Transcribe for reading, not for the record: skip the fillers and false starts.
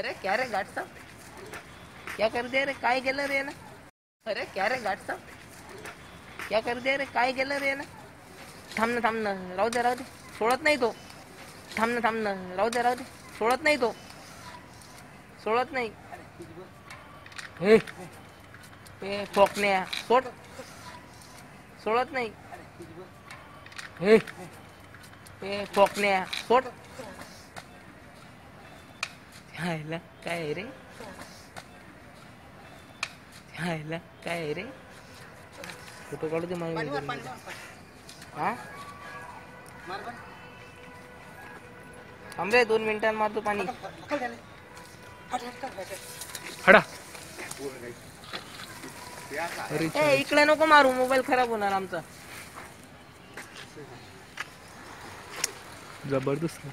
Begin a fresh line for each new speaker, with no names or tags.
अरे क्या रे घाट साहब, क्या कर दिया रे? काय गेलं रे ना? अरे क्या रे घाट साहब, क्या कर दिया रे? काय गेलं रे ना? थांब ना, राहू दे, सोडत नाही तो. थांब ना, राहू दे, सोडत नाही तो, सोडत नाही. हे ठोकण्या सोड, सोडत नाही. हे ठोकण्या सोड. ह्याला काय रे? ह्याला काय रे? फोटो काढू दे माझ्या. हा थांब रे, 2 मिनिटांनी मारतो पाणी.
हडा
इकडे नको मारू, मोबाईल खराब होणार आमचा.
जबरदस्त.